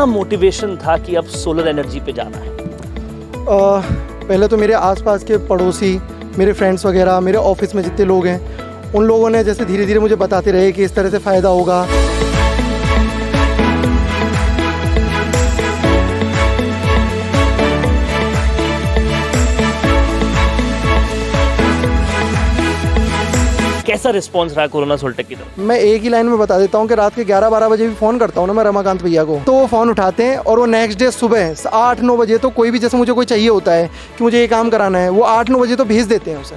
Motivation था कि अब सोलर एनर्जी पे जाना है? पहले तो मेरे आसपास के पड़ोसी, मेरे फ्रेंड्स वगैरह, मेरे ऑफिस में जितने लोग हैं, उन लोगों ने जैसे धीरे धीरे मुझे बताते रहे कि इस तरह से फ़ायदा होगा। कैसा रिस्पॉन्स रहा कोरोना सोल्टेक की तरफ? मैं एक ही लाइन में बता देता हूँ कि रात के 11-12 बजे भी फ़ोन करता हूँ ना मैं रमाकांत भैया को, तो वो फ़ोन उठाते हैं और वो नेक्स्ट डे सुबह 8-9 बजे, तो कोई भी जैसे मुझे कोई चाहिए होता है कि मुझे ये काम कराना है, वो 8-9 बजे तो भेज देते हैं उसे।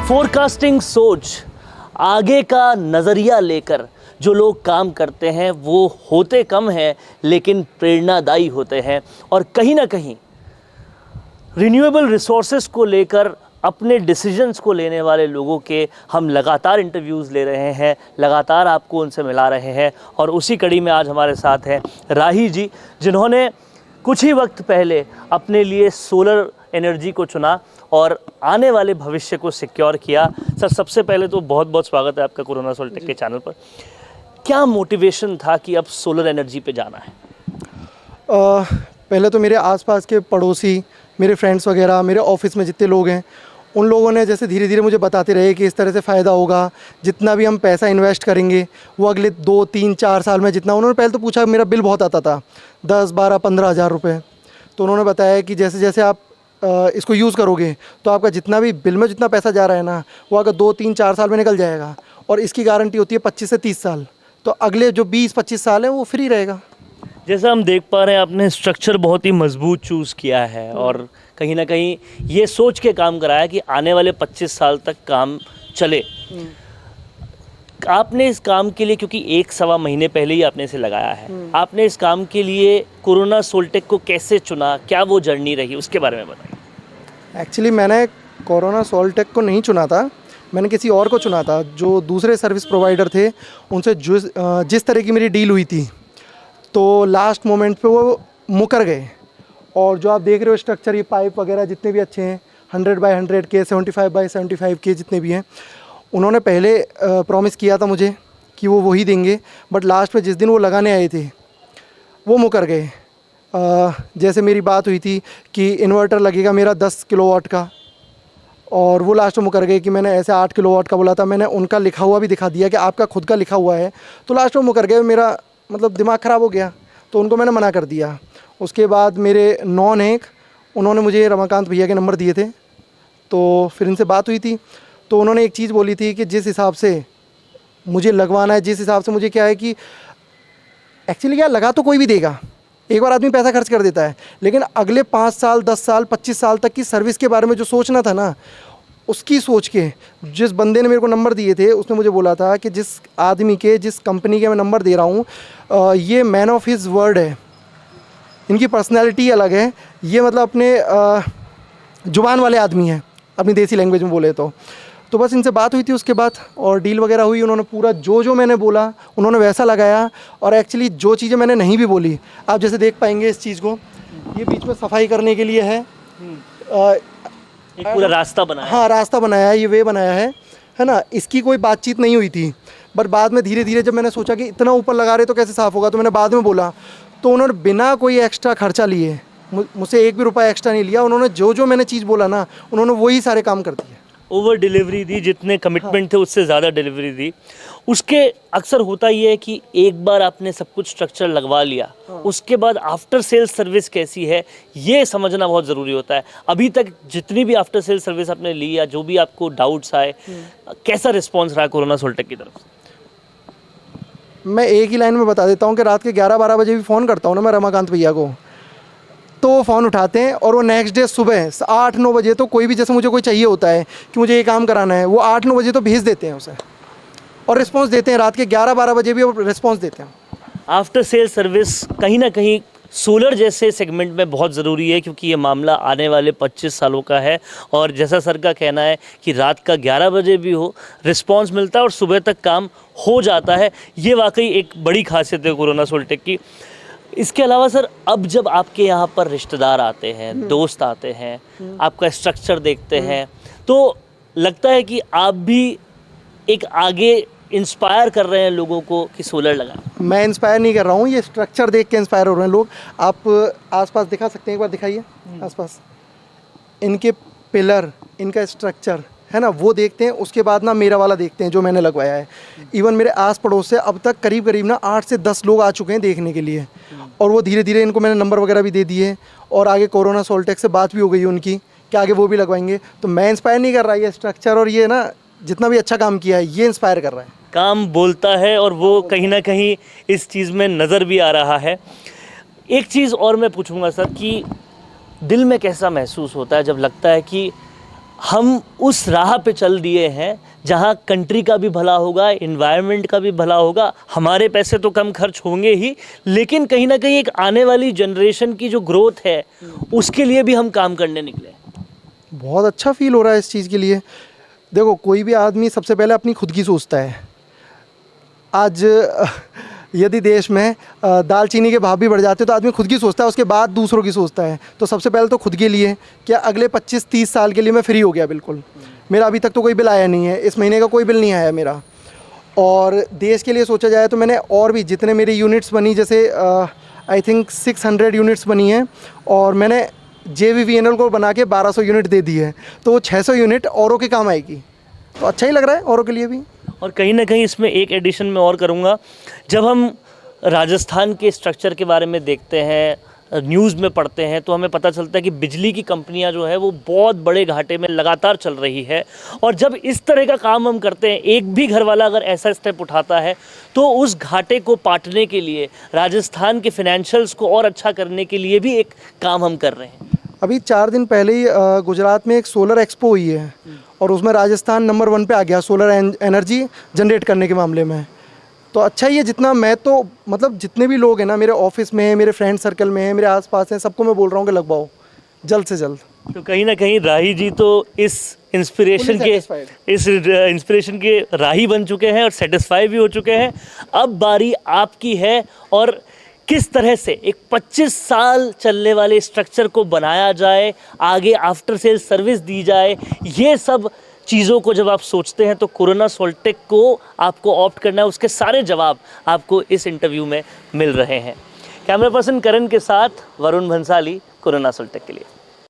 फोरकास्टिंग सोच, आगे का नज़रिया लेकर जो लोग काम करते हैं वो होते कम हैं लेकिन प्रेरणादायी होते हैं, और कहीं ना कहीं रिन्यूएबल रिसोर्सेज को लेकर अपने डिसीजंस को लेने वाले लोगों के हम लगातार इंटरव्यूज़ ले रहे हैं, लगातार आपको उनसे मिला रहे हैं। और उसी कड़ी में आज हमारे साथ हैं राही जी, जिन्होंने कुछ ही वक्त पहले अपने लिए सोलर एनर्जी को चुना और आने वाले भविष्य को सिक्योर किया। सर, सबसे पहले तो बहुत बहुत स्वागत है आपका कोरोना सोल्टेक के चैनल पर। क्या मोटिवेशन था कि अब सोलर एनर्जी पे जाना है? पहले तो मेरे आसपास के पड़ोसी, मेरे फ्रेंड्स वगैरह, मेरे ऑफिस में जितने लोग हैं, उन लोगों ने जैसे धीरे धीरे मुझे बताते रहे कि इस तरह से फ़ायदा होगा, जितना भी हम पैसा इन्वेस्ट करेंगे वो अगले 2-3-4 साल में जितना, उन्होंने पहले तो पूछा, मेरा बिल बहुत आता था 10-12-15 हज़ार रुपये, तो उन्होंने बताया कि जैसे जैसे आप इसको यूज़ करोगे तो आपका जितना भी बिल में जितना पैसा जा रहा है ना, वो अगर 2-3-4 साल में निकल जाएगा, और इसकी गारंटी होती है 25 से 30 साल, तो अगले जो 20-25 साल हैं वो फ्री रहेगा। जैसा हम देख पा रहे हैं आपने स्ट्रक्चर बहुत ही मजबूत चूज़ किया है और कहीं ना कहीं ये सोच के काम कराया कि आने वाले 25 साल तक काम चले। आपने इस काम के लिए, क्योंकि 1-1.25 महीने पहले ही आपने इसे लगाया है, आपने इस काम के लिए कोरोना सोल्टेक को कैसे चुना, क्या वो जर्नी रही, उसके बारे में बताइए। एक्चुअली मैंने कोरोना सोल्टेक को नहीं चुना था, मैंने किसी और को चुना था। जो दूसरे सर्विस प्रोवाइडर थे उनसे जिस तरह की मेरी डील हुई थी, तो लास्ट मोमेंट पे वो मुकर गए। और जो आप देख रहे हो स्ट्रक्चर, ये पाइप वगैरह जितने भी अच्छे हैं, 100x100 के, 75x75 के जितने भी हैं, उन्होंने पहले प्रॉमिस किया था मुझे कि वो वही देंगे, बट लास्ट में जिस दिन वो लगाने आए थे वो मुकर गए। जैसे मेरी बात हुई थी कि इन्वर्टर लगेगा मेरा 10 किलोवाट का, और वो लास्ट में मुकर गए कि मैंने ऐसे 8 किलोवाट का बोला था, मैंने उनका लिखा हुआ भी दिखा दिया कि आपका खुद का लिखा हुआ है, तो लास्ट में मुकर गए। मेरा मतलब दिमाग ख़राब हो गया, तो उनको मैंने मना कर दिया। उसके बाद मेरे नॉन एक, उन्होंने मुझे रमाकांत भैया के नंबर दिए थे, तो फिर इनसे बात हुई थी, तो उन्होंने एक चीज़ बोली थी कि जिस हिसाब से मुझे लगवाना है, जिस हिसाब से मुझे क्या है कि एक्चुअली क्या लगा तो कोई भी देगा, एक बार आदमी पैसा खर्च कर देता है, लेकिन अगले 5 साल 10 साल 25 साल तक की सर्विस के बारे में जो सोचना था ना, उसकी सोच के जिस बंदे ने मेरे को नंबर दिए थे, उसने मुझे बोला था कि जिस आदमी के, जिस कंपनी के मैं नंबर दे रहा हूँ, ये मैन ऑफ हिज वर्ड है, इनकी पर्सनैलिटी अलग है, ये मतलब अपने जुबान वाले आदमी हैं, अपनी देसी लैंग्वेज में बोले तो बस इनसे बात हुई थी उसके बाद, और डील वगैरह हुई। उन्होंने पूरा जो मैंने बोला उन्होंने वैसा लगाया, और एक्चुअली जो चीज़ें मैंने नहीं भी बोली, आप जैसे देख पाएंगे इस चीज़ को, ये बीच में सफाई करने के लिए है, एक पूरा रास्ता बनाया। हाँ, रास्ता बनाया है, ये वे बनाया है ना। इसकी कोई बातचीत नहीं हुई थी, बट बाद में धीरे धीरे जब मैंने सोचा कि इतना ऊपर लगा रहे तो कैसे साफ़ होगा, तो मैंने बाद में बोला, तो उन्होंने बिना कोई एक्स्ट्रा खर्चा लिए, मुझसे 1 भी रुपया एक्स्ट्रा नहीं लिया। उन्होंने जो मैंने चीज़ बोला ना, उन्होंने वही सारे काम कर दिए। ओवर डिलीवरी दी, जितने कमिटमेंट थे उससे ज़्यादा डिलीवरी दी। उसके अक्सर होता ये है कि एक बार आपने सब कुछ स्ट्रक्चर लगवा लिया, उसके बाद आफ्टर सेल्स सर्विस कैसी है ये समझना बहुत ज़रूरी होता है। अभी तक जितनी भी आफ्टर सेल्स सर्विस आपने ली या जो भी आपको डाउट्स आए, कैसा रिस्पॉन्स रहा कोरोना सोल्टेक की तरफ से? मैं एक ही लाइन में बता देता हूँ कि रात के 11-12 बजे भी फ़ोन करता हूँ ना मैं रमाकांत भैया को, तो वो फ़ोन उठाते हैं और वो नेक्स्ट डे सुबह 8-9 बजे, तो कोई भी जैसे मुझे कोई चाहिए होता है कि मुझे ये काम कराना है, वो 8-9 बजे तो भेज देते हैं उसे, और रिस्पांस देते हैं। रात के 11-12 बजे भी रिस्पांस देते हैं। आफ्टर सेल सर्विस कहीं ना कहीं सोलर जैसे सेगमेंट में बहुत ज़रूरी है, क्योंकि ये मामला आने वाले 25 सालों का है, और जैसा सर का कहना है कि रात का 11 बजे भी हो रिस्पांस मिलता है और सुबह तक काम हो जाता है। ये वाकई एक बड़ी खासियत है कोरोना सोल्टेक की। इसके अलावा सर, अब जब आपके यहाँ पर रिश्तेदार आते हैं, दोस्त आते हैं, आपका स्ट्रक्चर देखते हैं, तो लगता है कि आप भी एक आगे इंस्पायर कर रहे हैं लोगों को कि सोलर लगाएं। मैं इंस्पायर नहीं कर रहा हूँ, ये स्ट्रक्चर देख के इंस्पायर हो रहे हैं लोग। आप आसपास दिखा सकते हैं, एक बार दिखाइए आसपास, इनके पिलर, इनका स्ट्रक्चर है ना, वो देखते हैं। उसके बाद ना मेरा वाला देखते हैं जो मैंने लगवाया है। इवन मेरे आस पड़ोस से अब तक करीब करीब ना 8 से 10 लोग आ चुके हैं देखने के लिए, और वो धीरे धीरे, इनको मैंने नंबर वगैरह भी दे दिए, और आगे कोरोना सोल्टेक से बात भी हो गई है उनकी कि आगे वो भी लगवाएंगे। तो मैं इंस्पायर नहीं कर रहा, ये स्ट्रक्चर और ये ना जितना भी अच्छा काम किया है ये इंस्पायर कर रहा है। काम बोलता है और वो कहीं ना कहीं इस चीज़ में नज़र भी आ रहा है। एक चीज़ और मैं पूछूंगा सर कि दिल में कैसा महसूस होता है जब लगता है कि हम उस राह पे चल दिए हैं जहां कंट्री का भी भला होगा, एनवायरनमेंट का भी भला होगा, हमारे पैसे तो कम खर्च होंगे ही, लेकिन कहीं ना कहीं एक आने वाली जनरेशन की जो ग्रोथ है उसके लिए भी हम काम करने निकले। बहुत अच्छा फील हो रहा है इस चीज़ के लिए। देखो, कोई भी आदमी सबसे पहले अपनी खुद की सोचता है। आज यदि देश में दालचीनी के भाव भी बढ़ जाते हैं तो आदमी खुद की सोचता है, उसके बाद दूसरों की सोचता है। तो सबसे पहले तो खुद के लिए, क्या अगले 25-30 साल के लिए मैं फ्री हो गया बिल्कुल। मेरा अभी तक तो कोई बिल आया नहीं है, इस महीने का कोई बिल नहीं आया मेरा। और देश के लिए सोचा जाए तो मैंने और भी जितने मेरी यूनिट्स बनी, जैसे आई थिंक 600 यूनिट्स बनी हैं, और मैंने JVVNL को बना के 1200 यूनिट दे दी है, तो वो 600 यूनिट औरों के काम आएगी। तो अच्छा ही लग रहा है औरों के लिए भी। और कहीं ना कहीं इसमें एक एडिशन में और करूँगा, जब हम राजस्थान के स्ट्रक्चर के बारे में देखते हैं, न्यूज़ में पढ़ते हैं, तो हमें पता चलता है कि बिजली की कंपनियां जो है वो बहुत बड़े घाटे में लगातार चल रही है। और जब इस तरह का काम हम करते हैं, एक भी घर वाला अगर ऐसा स्टेप उठाता है, तो उस घाटे को पाटने के लिए, राजस्थान के फाइनेंशियल्स को और अच्छा करने के लिए भी एक काम हम कर रहे हैं। अभी 4 दिन पहले ही गुजरात में एक सोलर एक्सपो हुई है, और उसमें राजस्थान नंबर 1 पे आ गया सोलर एनर्जी जनरेट करने के मामले में। तो अच्छा ही है, जितना मैं तो मतलब जितने भी लोग हैं ना मेरे ऑफिस में, मेरे फ्रेंड सर्कल में हैं, मेरे आसपास हैं, सबको मैं बोल रहा हूँ कि लगवाओ जल्द से जल्द। तो कहीं ना कहीं राही जी तो इस इंस्पिरेशन के राही बन चुके हैं और सेटिस्फाई भी हो चुके हैं। अब बारी आपकी है, और किस तरह से एक 25 साल चलने वाले स्ट्रक्चर को बनाया जाए, आगे आफ्टर सेल सर्विस दी जाए, ये सब चीज़ों को जब आप सोचते हैं तो कोरोना सोल्टेक को आपको ऑप्ट करना है। उसके सारे जवाब आपको इस इंटरव्यू में मिल रहे हैं। कैमरा पर्सन करण के साथ वरुण भंसाली, कोरोना सोल्टेक के लिए।